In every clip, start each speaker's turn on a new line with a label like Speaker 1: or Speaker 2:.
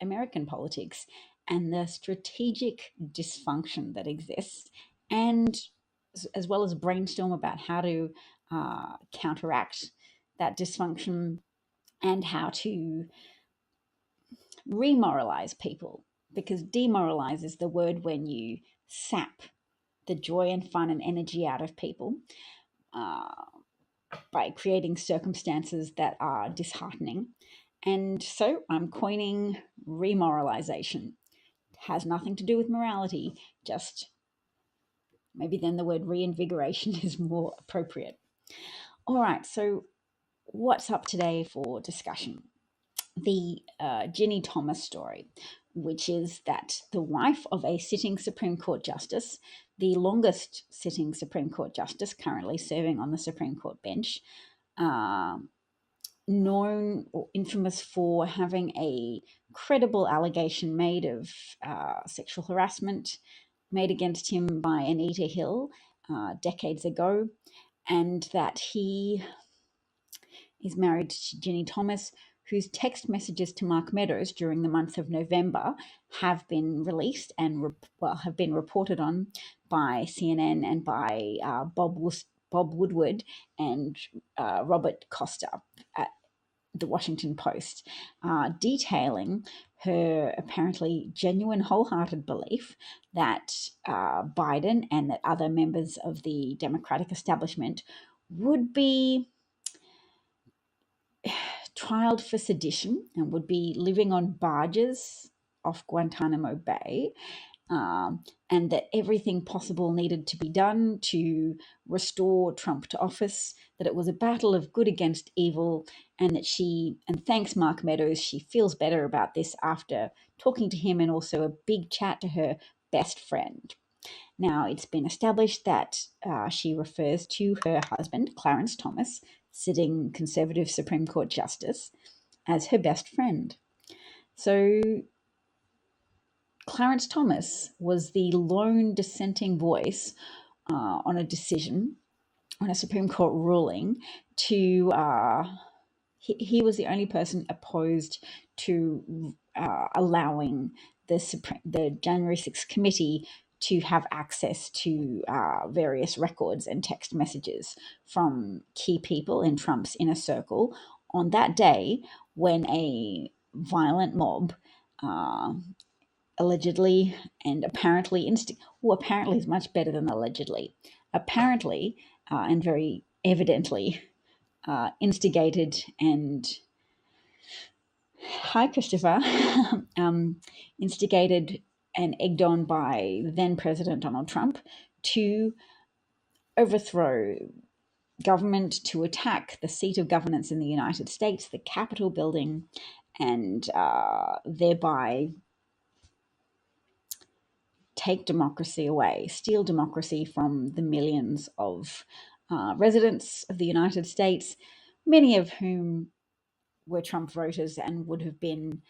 Speaker 1: American politics and the strategic dysfunction that exists, and as well as brainstorm about how to counteract that dysfunction and how to remoralize people, because demoralize is the word when you sap the joy and fun and energy out of people uh, by creating circumstances that are disheartening. And so I'm coining remoralization. It has nothing to do with morality, just maybe then the word reinvigoration is more appropriate. All right, so what's up today for discussion? The Ginni Thomas story, which is that the wife of a sitting Supreme Court justice, the longest sitting Supreme Court justice currently serving on the Supreme Court bench, known or infamous for having a credible allegation made of sexual harassment made against him by Anita Hill decades ago, and that he is married to Ginni Thomas, whose text messages to Mark Meadows during the month of November have been released and have been reported on by CNN and by Bob Woodward and Robert Costa at the Washington Post, detailing her apparently genuine, wholehearted belief that Biden and that other members of the Democratic establishment would be trialed for sedition and would be living on barges off Guantanamo Bay, and that everything possible needed to be done to restore Trump to office, that it was a battle of good against evil, and that and thanks Mark Meadows, she feels better about this after talking to him and also a big chat to her best friend. Now, it's been established that she refers to her husband, Clarence Thomas, sitting conservative Supreme Court justice, as her best friend. So Clarence Thomas was the lone dissenting voice on a decision, on a Supreme Court ruling, to he was the only person opposed to allowing the January 6th committee to have access to various records and text messages from key people in Trump's inner circle on that day when a violent mob allegedly and apparently apparently is much better than allegedly. Apparently and very evidently instigated and hi Christopher instigated and egged on by then President Donald Trump to overthrow government, to attack the seat of governance in the United States, the Capitol building, and thereby take democracy away, steal democracy from the millions of residents of the United States, many of whom were Trump voters and would have been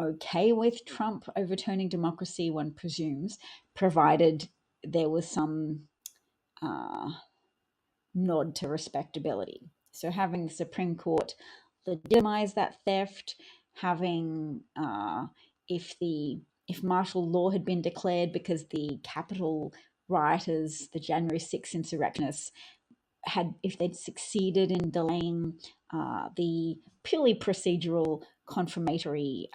Speaker 1: okay with Trump overturning democracy, one presumes, provided there was some nod to respectability. So having the Supreme Court legitimize that theft, having if martial law had been declared because the Capitol rioters, the January 6th insurrectionists, if they'd succeeded in delaying the purely procedural confirmatory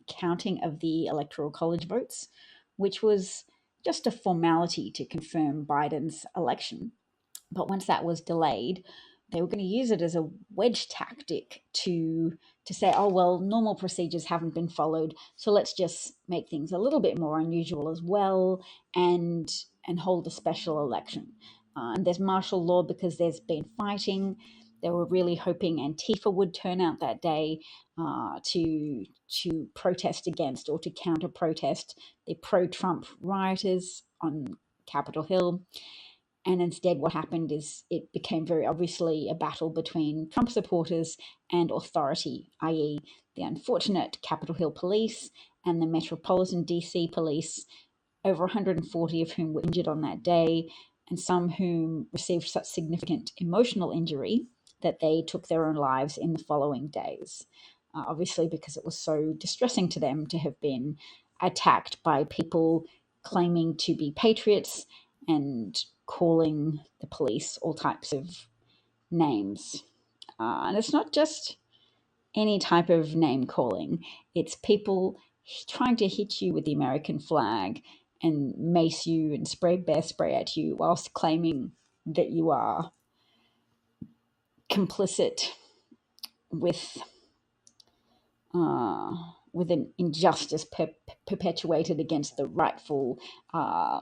Speaker 1: counting of the Electoral College votes, which was just a formality to confirm Biden's election. But once that was delayed, they were going to use it as a wedge tactic to say, oh, well, normal procedures haven't been followed, so let's just make things a little bit more unusual as well and hold a special election. And there's martial law because there's been fighting. They were really hoping Antifa would turn out that day to protest against or to counter-protest the pro-Trump rioters on Capitol Hill. And instead what happened is it became very obviously a battle between Trump supporters and authority, i.e. the unfortunate Capitol Hill police and the Metropolitan DC police, over 140 of whom were injured on that day, and some whom received such significant emotional injury that they took their own lives in the following days. obviously because it was so distressing to them to have been attacked by people claiming to be patriots and calling the police all types of names. And it's not just any type of name calling, it's people trying to hit you with the American flag and mace you and spray bear spray at you whilst claiming that you are complicit with uh, with an injustice perpetuated against uh,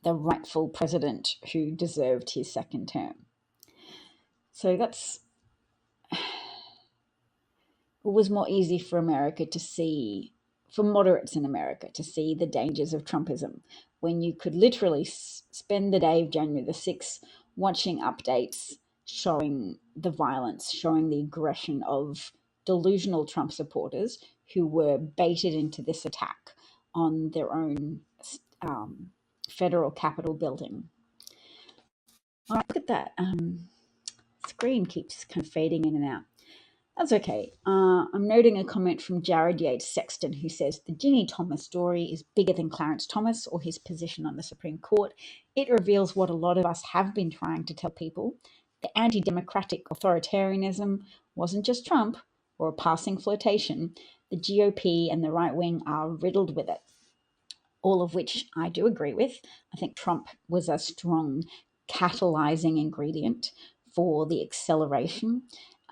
Speaker 1: the rightful president who deserved his second term. So that's it was more easy for America to see, for moderates in America to see the dangers of Trumpism, when you could literally spend the day of January the 6th watching updates showing the violence, showing the aggression of delusional Trump supporters who were baited into this attack on their own federal Capitol building. All right, look at that. Screen keeps kind of fading in and out. That's okay. I'm noting a comment from Jared Yates Sexton, who says the Ginni Thomas story is bigger than Clarence Thomas or his position on the Supreme Court. It reveals what a lot of us have been trying to tell people. The anti-democratic authoritarianism wasn't just Trump or a passing flirtation. The GOP and the right wing are riddled with it, all of which I do agree with. I think Trump was a strong catalyzing ingredient for the acceleration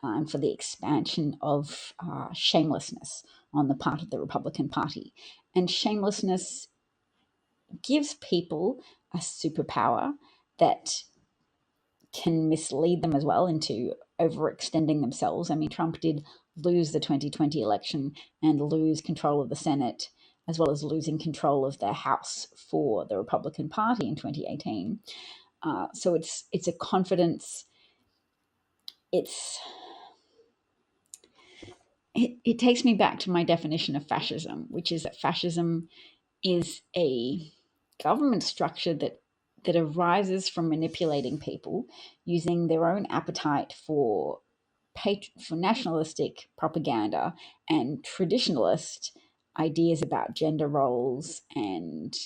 Speaker 1: and for the expansion of shamelessness on the part of the Republican Party. And shamelessness gives people a superpower that can mislead them as well into overextending themselves. I mean, Trump did lose the 2020 election and lose control of the Senate, as well as losing control of the House for the Republican Party in 2018. So it's a confidence. It takes me back to my definition of fascism, which is that fascism is a government structure that arises from manipulating people using their own appetite for nationalistic propaganda and traditionalist ideas about gender roles and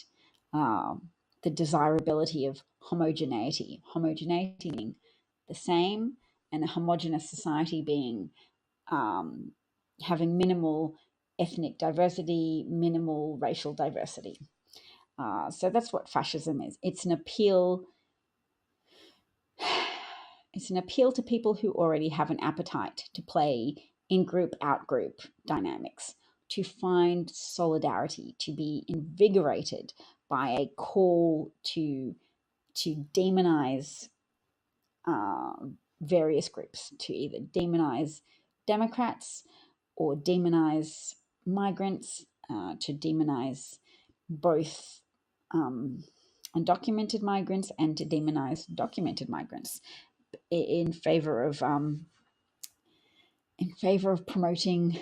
Speaker 1: the desirability of homogeneity. Homogeneity being the same, and a homogenous society being having minimal ethnic diversity, minimal racial diversity. So that's what fascism is. It's an appeal. It's an appeal to people who already have an appetite to play in-group, out-group dynamics, to find solidarity, to be invigorated by a call to demonize various groups, to either demonize Democrats or demonize migrants, to demonize both undocumented migrants and to demonize documented migrants in favor of promoting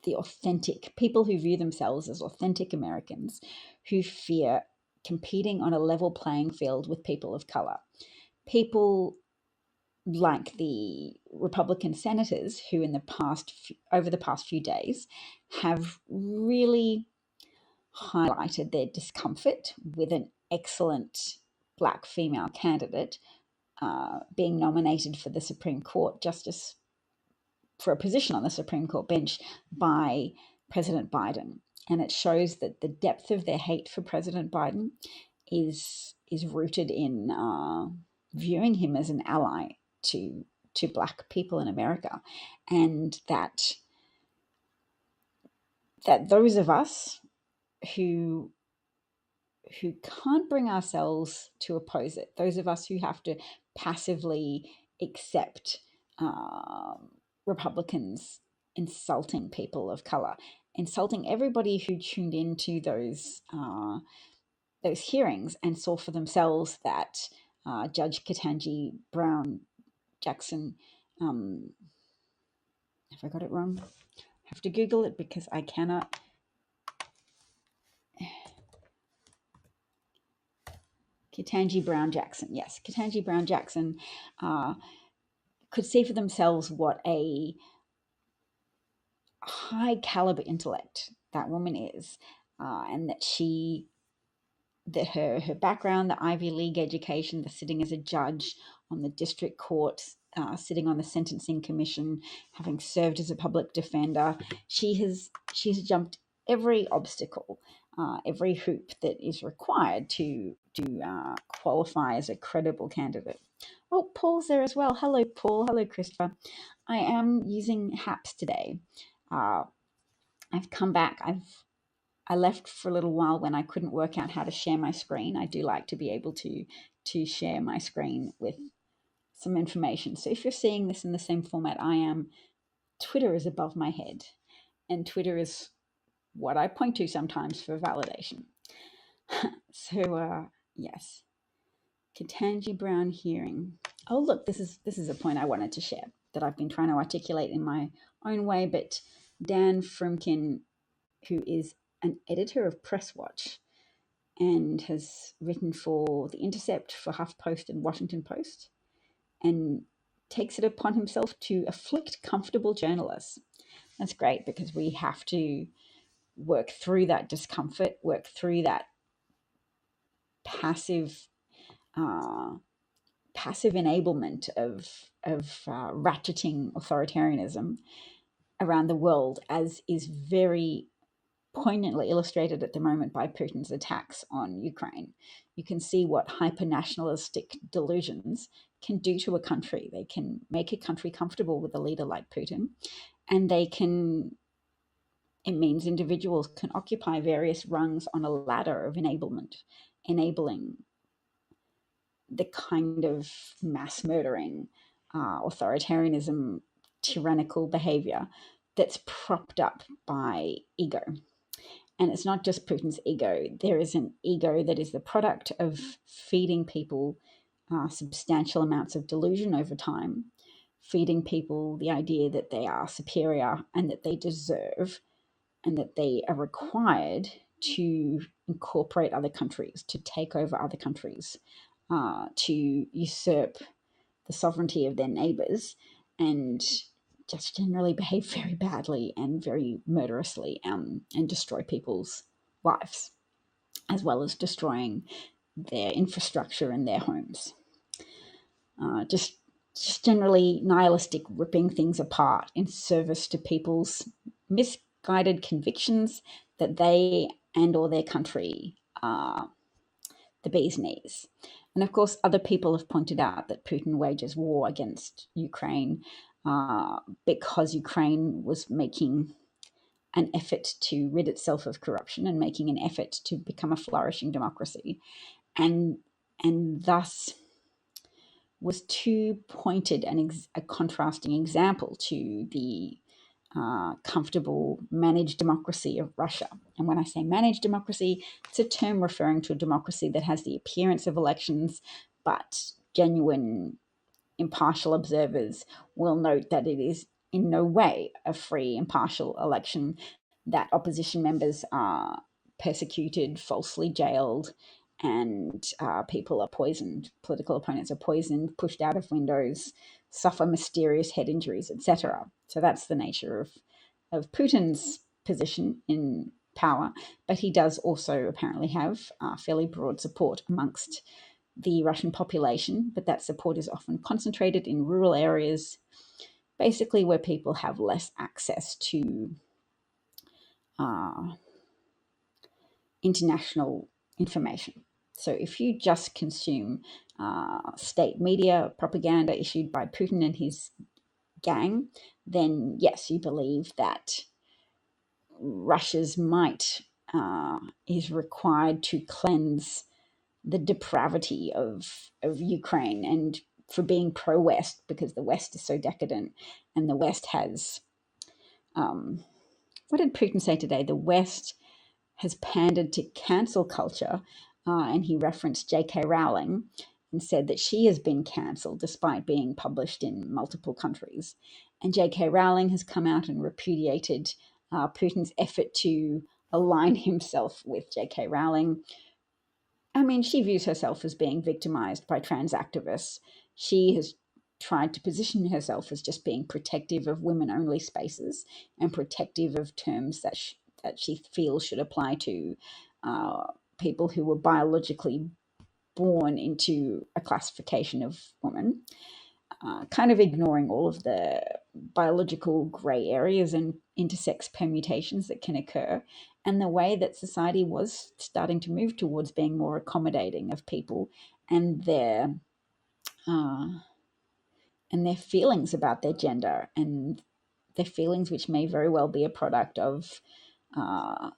Speaker 1: the authentic people who view themselves as authentic Americans who fear competing on a level playing field with people of color. People like the Republican senators who over the past few days have really highlighted their discomfort with an excellent Black female candidate being nominated for the Supreme Court justice, for a position on the Supreme Court bench by President Biden. And it shows that the depth of their hate for President Biden is rooted in viewing him as an ally to Black people in America, and that those of us who can't bring ourselves to oppose it, those of us who have to passively accept Republicans insulting people of color, insulting everybody who tuned into those hearings and saw for themselves that Judge Ketanji Brown Jackson, if I got it wrong, I have to Google it because I cannot. Ketanji Brown Jackson, yes, Ketanji Brown Jackson could see for themselves what a high caliber intellect that woman is, and that her background, the Ivy League education, the sitting as a judge on the district court, sitting on the sentencing commission, having served as a public defender, she's jumped every obstacle, every hoop that is required to qualify as a credible candidate. Oh, Paul's there as well. Hello, Paul. Hello, Christopher. I am using HAPS today. I've come back. I left for a little while when I couldn't work out how to share my screen. I do like to be able to share my screen with some information. So if you're seeing this in the same format I am, Twitter is above my head, and Twitter is what I point to sometimes for validation. So yes, Ketanji Brown hearing. Oh look, this is a point I wanted to share that I've been trying to articulate in my own way, but Dan Frumkin, who is an editor of Press Watch and has written for The Intercept, for HuffPost and Washington Post, and takes it upon himself to afflict comfortable journalists. That's great, because we have to work through that discomfort, work through that passive enablement of ratcheting authoritarianism around the world, as is very poignantly illustrated at the moment by Putin's attacks on Ukraine. You can see what hyper-nationalistic delusions can do to a country. They can make a country comfortable with a leader like Putin, and it means individuals can occupy various rungs on a ladder of enablement, enabling the kind of mass murdering, authoritarianism, tyrannical behavior that's propped up by ego. And it's not just Putin's ego. There is an ego that is the product of feeding people substantial amounts of delusion over time, feeding people the idea that they are superior and that they deserve and that they are required to incorporate other countries, to take over other countries, to usurp the sovereignty of their neighbors, and just generally behave very badly and very murderously, and destroy people's lives, as well as destroying their infrastructure and their homes. Just generally nihilistic, ripping things apart in service to people's misguided convictions that they and or their country are the bee's knees. And of course, other people have pointed out that Putin wages war against Ukraine because Ukraine was making an effort to rid itself of corruption and making an effort to become a flourishing democracy, and thus was too pointed and a contrasting example to the comfortable managed democracy of Russia. And when I say managed democracy, it's a term referring to a democracy that has the appearance of elections, but genuine impartial observers will note that it is in no way a free, impartial election, that opposition members are persecuted, falsely jailed, and people are poisoned. Political opponents are poisoned, pushed out of windows, suffer mysterious head injuries, etc. So that's the nature of Putin's position in power. But he does also apparently have fairly broad support amongst the Russian population, but that support is often concentrated in rural areas, basically where people have less access to international information. So if you just consume state media propaganda issued by Putin and his gang, then yes, you believe that Russia's might is required to cleanse the depravity of Ukraine, and for being pro-West, because the West is so decadent, and the West has, what did Putin say today? The West has pandered to cancel culture, and he referenced J.K. Rowling and said that she has been cancelled despite being published in multiple countries. And J.K. Rowling has come out and repudiated Putin's effort to align himself with J.K. Rowling. I mean, she views herself as being victimized by trans activists. She has tried to position herself as just being protective of women-only spaces and protective of terms that she feels should apply to uh, people who were biologically born into a classification of women, kind of ignoring all of the biological grey areas and intersex permutations that can occur, and the way that society was starting to move towards being more accommodating of people and uh, their feelings about their gender and their feelings, which may very well be a product of uh,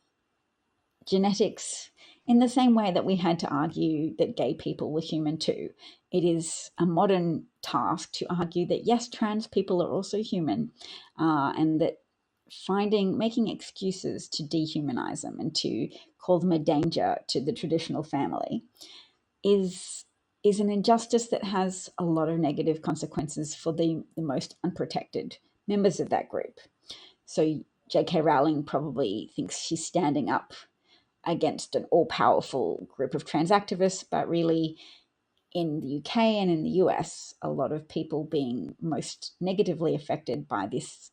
Speaker 1: genetics. In the same way that we had to argue that gay people were human too, it is a modern task to argue that yes, trans people are also human, and that making excuses to dehumanize them and to call them a danger to the traditional family is an injustice that has a lot of negative consequences for the most unprotected members of that group. So J.K. Rowling probably thinks she's standing up against an all-powerful group of trans activists, but really in the UK and in the US, a lot of people being most negatively affected by this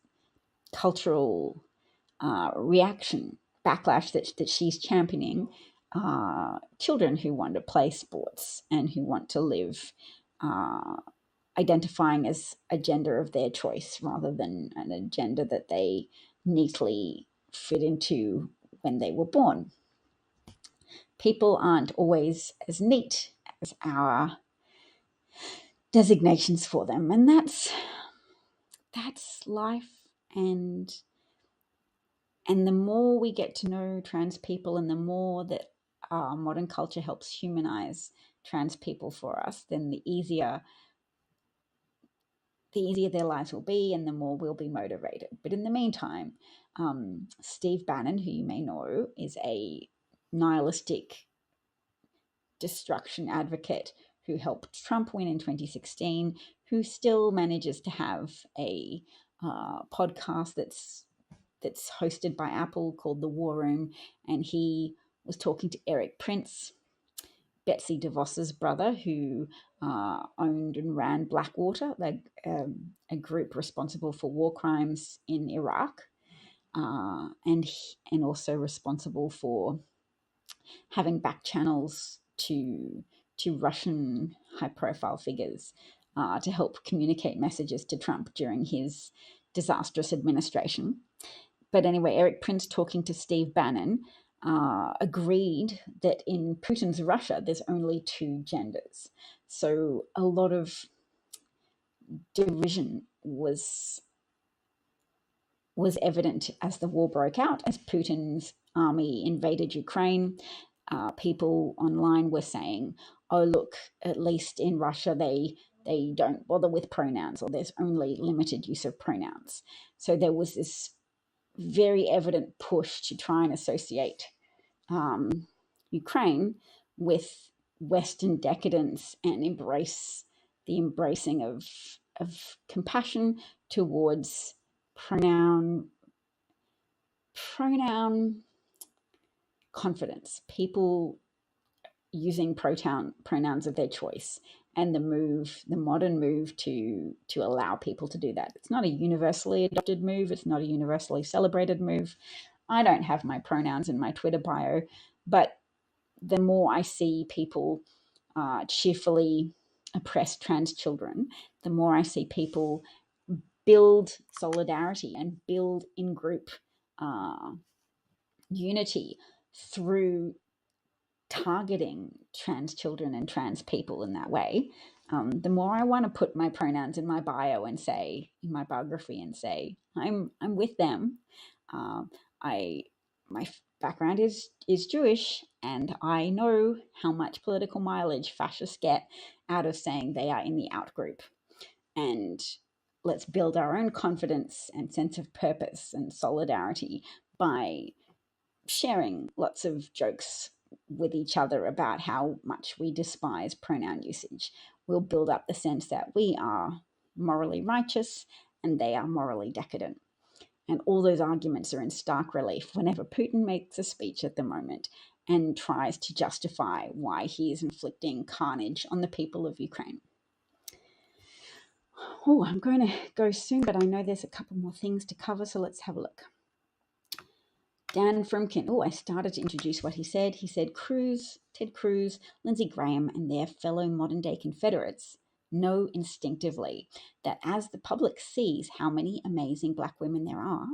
Speaker 1: cultural reaction, backlash that she's championing, children who want to play sports and who want to live identifying as a gender of their choice rather than a gender that they neatly fit into when they were born. People aren't always as neat as our designations for them, and that's life. And the more we get to know trans people and the more that modern culture helps humanize trans people for us, then the easier their lives will be and the more we'll be motivated. But in the meantime, Steve Bannon, who you may know, is a nihilistic destruction advocate who helped Trump win in 2016, who still manages to have a podcast that's hosted by Apple called The War Room, and he was talking to Eric Prince, Betsy DeVos's brother, who owned and ran Blackwater, a group responsible for war crimes in Iraq, and also responsible for having back channels to Russian high-profile figures to help communicate messages to Trump during his disastrous administration. But anyway, Eric Prince, talking to Steve Bannon, agreed that in Putin's Russia, there's only two genders. So a lot of derision was evident as the war broke out, as Putin's army invaded Ukraine. People online were saying, oh, look, at least in Russia, they don't bother with pronouns, or there's only limited use of pronouns. So there was this very evident push to try and associate Ukraine with Western decadence and embracing of compassion towards pronoun confidence, people using pronouns of their choice, and the modern move to allow people to do that. It's not a universally adopted move. It's not a universally celebrated move. I don't have my pronouns in my Twitter bio, but the more I see people cheerfully oppress trans children, the more I see people build solidarity and build in-group unity through targeting trans children and trans people in that way. The more I want to put my pronouns in my bio and say, in my biography, and say I'm with them. My background is Jewish, and I know how much political mileage fascists get out of saying they are in the out group. And let's build our own confidence and sense of purpose and solidarity by sharing lots of jokes with each other about how much we despise pronoun usage. We'll build up the sense that we are morally righteous and they are morally decadent. And all those arguments are in stark relief whenever Putin makes a speech at the moment and tries to justify why he is inflicting carnage on the people of Ukraine. Oh, I'm going to go soon, but I know there's a couple more things to cover, so let's have a look. Dan Frumkin. Oh, I started to introduce what he said. He said Ted Cruz, Lindsey Graham, and their fellow modern-day Confederates know instinctively that as the public sees how many amazing Black women there are,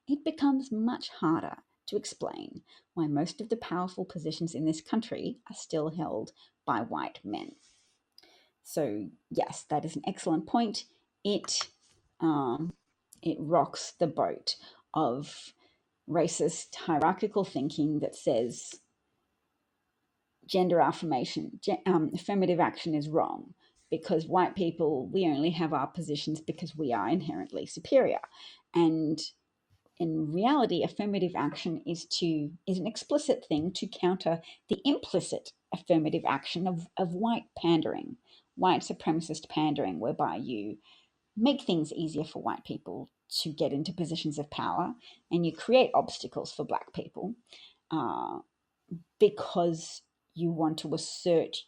Speaker 1: it becomes much harder to explain why most of the powerful positions in this country are still held by white men. So yes, that is an excellent point. It it rocks the boat of racist hierarchical thinking that says gender affirmation, affirmative action is wrong because white people, we only have our positions because we are inherently superior. And in reality, affirmative action is an explicit thing to counter the implicit affirmative action of white pandering, white supremacist pandering, whereby you make things easier for white people to get into positions of power and you create obstacles for Black people uh, because you want to assert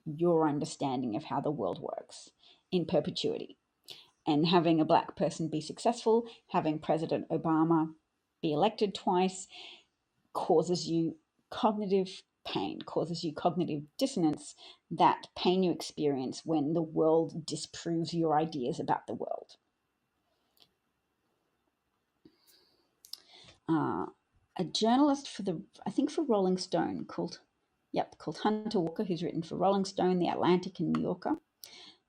Speaker 1: your understanding of how the world works in perpetuity. And having a Black person be successful, having President Obama be elected twice, causes you cognitive pain, causes you cognitive dissonance, that pain you experience when the world disproves your ideas about the world. A journalist for Rolling Stone called Hunter Walker, who's written for Rolling Stone, The Atlantic, and New Yorker,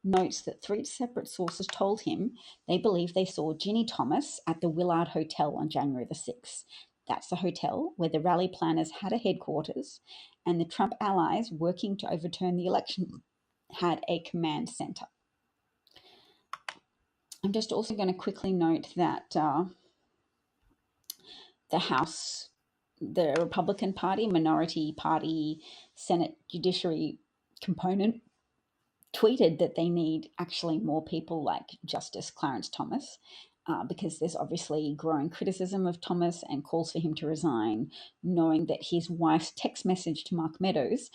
Speaker 1: notes that 3 separate sources told him they believe they saw Ginni Thomas at the Willard Hotel on January the 6th. That's the hotel where the rally planners had a headquarters and the Trump allies working to overturn the election had a command center. I'm just also going to quickly note that the House, the Republican Party, minority party, Senate Judiciary component tweeted that they need actually more people like Justice Clarence Thomas, because there's obviously growing criticism of Thomas and calls for him to resign, knowing that his wife's text message to Mark Meadows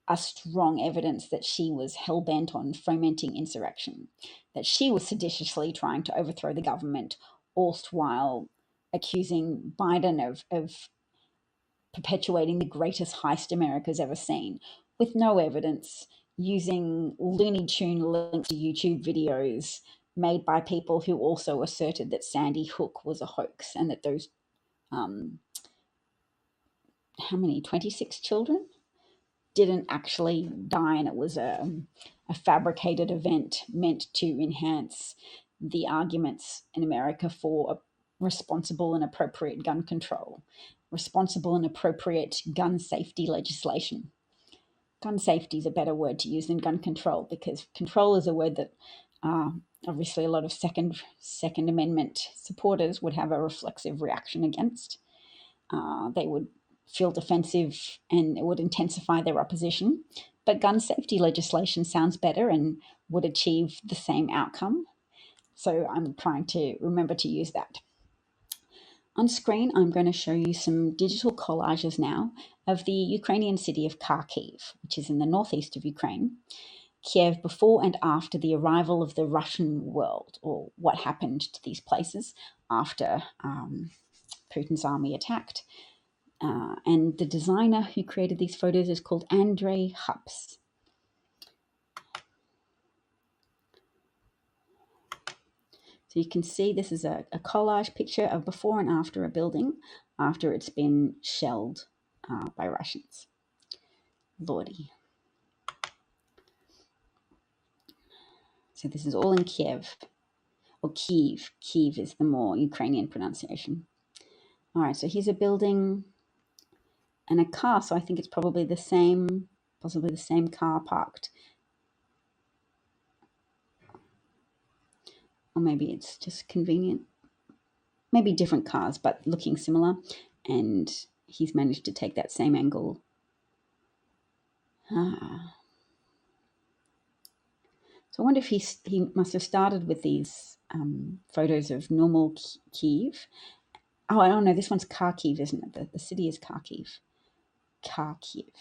Speaker 1: are strong evidence that she was hell-bent on fomenting insurrection, that she was seditiously trying to overthrow the government, all while accusing Biden of perpetuating the greatest heist America's ever seen, with no evidence, using Looney Tune links to YouTube videos made by people who also asserted that Sandy Hook was a hoax and that those, 26 children didn't actually die, and it was a fabricated event meant to enhance the arguments in America for responsible and appropriate gun control, responsible and appropriate gun safety legislation. Gun safety is a better word to use than gun control, because control is a word that obviously a lot of Second Amendment supporters would have a reflexive reaction against. They would feel defensive and it would intensify their opposition. But gun safety legislation sounds better and would achieve the same outcome. So I'm trying to remember to use that. On screen, I'm going to show you some digital collages now of the Ukrainian city of Kharkiv, which is in the northeast of Ukraine. Kiev before and after the arrival of the Russian world, or what happened to these places after Putin's army attacked. And the designer who created these photos is called Andrei Hups. So you can see this is a collage picture of before and after a building after it's been shelled by Russians. Lordy. So this is all in Kiev, or Kyiv. Kyiv is the more Ukrainian pronunciation. All right, so here's a building and a car, so I think it's probably possibly the same car parked. Or maybe it's just convenient. Maybe different cars, but looking similar. And he's managed to take that same angle. So I wonder if he must have started with these photos of normal Kyiv. Oh, I don't know. This one's Kharkiv, isn't it? The city is Kharkiv. Kharkiv.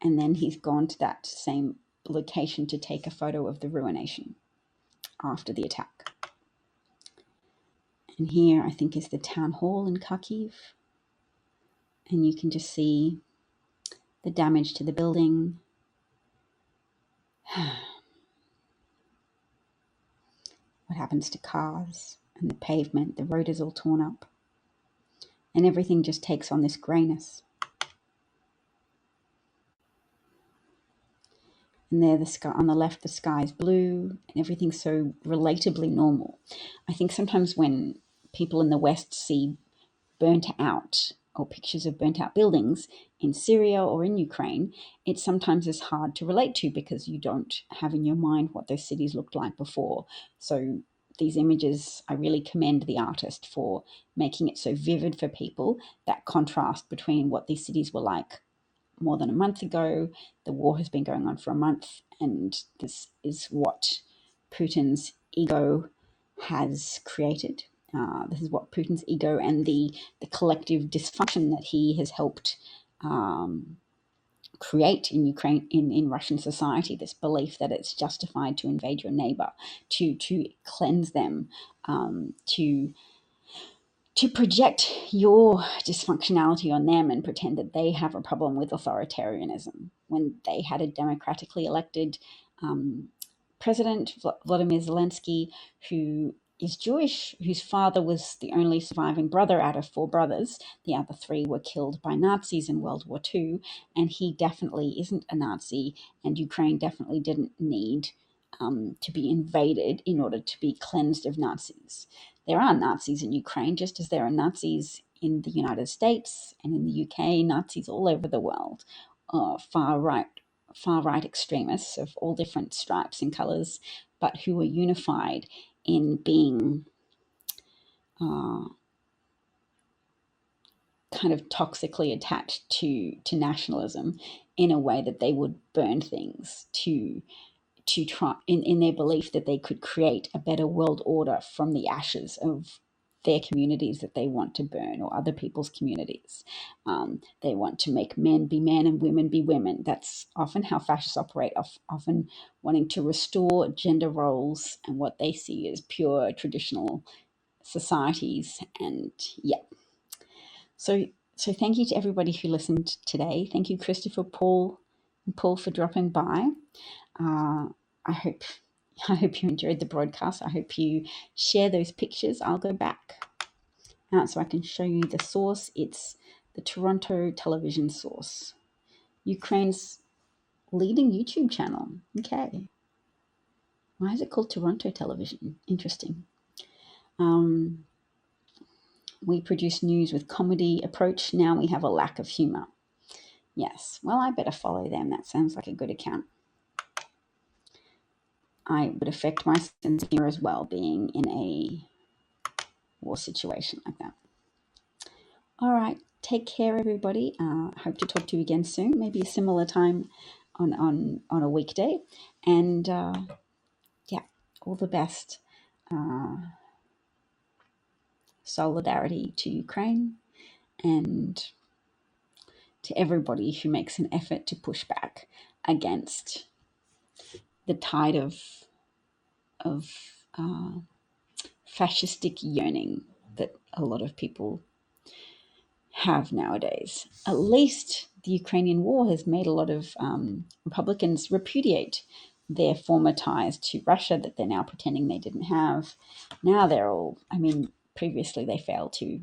Speaker 1: And then he's gone to that same location to take a photo of the ruination. after the attack. And here I think is the town hall in Kharkiv. And you can just see the damage to the building. What happens to cars and the pavement? The road is all torn up. And everything just takes on this greyness. And there, the sky on the left, the sky is blue, and everything's so relatably normal. I think sometimes when people in the West see burnt out or pictures of burnt out buildings in Syria or in Ukraine, it sometimes is hard to relate to because you don't have in your mind what those cities looked like before. So these images, I really commend the artist for making it so vivid for people, that contrast between what these cities were like more than a month ago. The war has been going on for a month, and this is what Putin's ego has created. This is what Putin's ego and the collective dysfunction that he has helped create in Ukraine, in Russian society, this belief that it's justified to invade your neighbor, to cleanse them, to project your dysfunctionality on them and pretend that they have a problem with authoritarianism when they had a democratically elected president, Vladimir Zelensky, who is Jewish, whose father was the only surviving brother out of 4 brothers. The other 3 were killed by Nazis in World War II, and he definitely isn't a Nazi, and Ukraine definitely didn't need to be invaded in order to be cleansed of Nazis. There are Nazis in Ukraine, just as there are Nazis in the United States and in the UK, Nazis all over the world, far right extremists of all different stripes and colours, but who are unified in being kind of toxically attached to nationalism in a way that they would burn things to try in their belief that they could create a better world order from the ashes of their communities that they want to burn, or other people's communities. They want to make men be men and women be women. That's often how fascists operate, often wanting to restore gender roles and what they see as pure traditional societies. And yeah. So thank you to everybody who listened today. Thank you, Christopher, Paul, and Paul, for dropping by. I hope you enjoyed the broadcast. I hope you share those pictures. I'll go back so I can show you the source. It's the Toronto television source, Ukraine's leading YouTube channel. Okay. Why is it called Toronto Television? Interesting. We produce news with comedy approach. Now we have a lack of humor. Yes. Well, I better follow them. That sounds like a good account. I would affect my sense of humor as well, being in a war situation like that. All right. Take care, everybody. Hope to talk to you again soon. Maybe a similar time on a weekday. And yeah, all the best. Solidarity to Ukraine and to everybody who makes an effort to push back against the tide of fascistic yearning that a lot of people have nowadays. At least the Ukrainian war has made a lot of Republicans repudiate their former ties to Russia that they're now pretending they didn't have. Now they're all, previously they failed to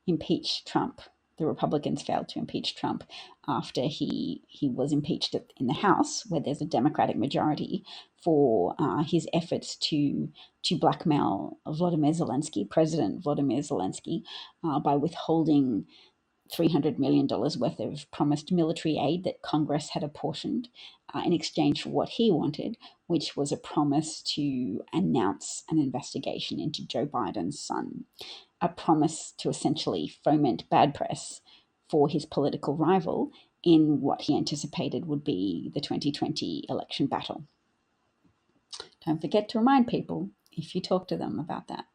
Speaker 1: impeach Trump. The Republicans failed to impeach Trump after he was impeached in the House, where there's a Democratic majority, for his efforts to blackmail President Vladimir Zelensky, by withholding $300 million worth of promised military aid that Congress had apportioned in exchange for what he wanted, which was a promise to announce an investigation into Joe Biden's son, a promise to essentially foment bad press for his political rival in what he anticipated would be the 2020 election battle. Don't forget to remind people, if you talk to them, about that.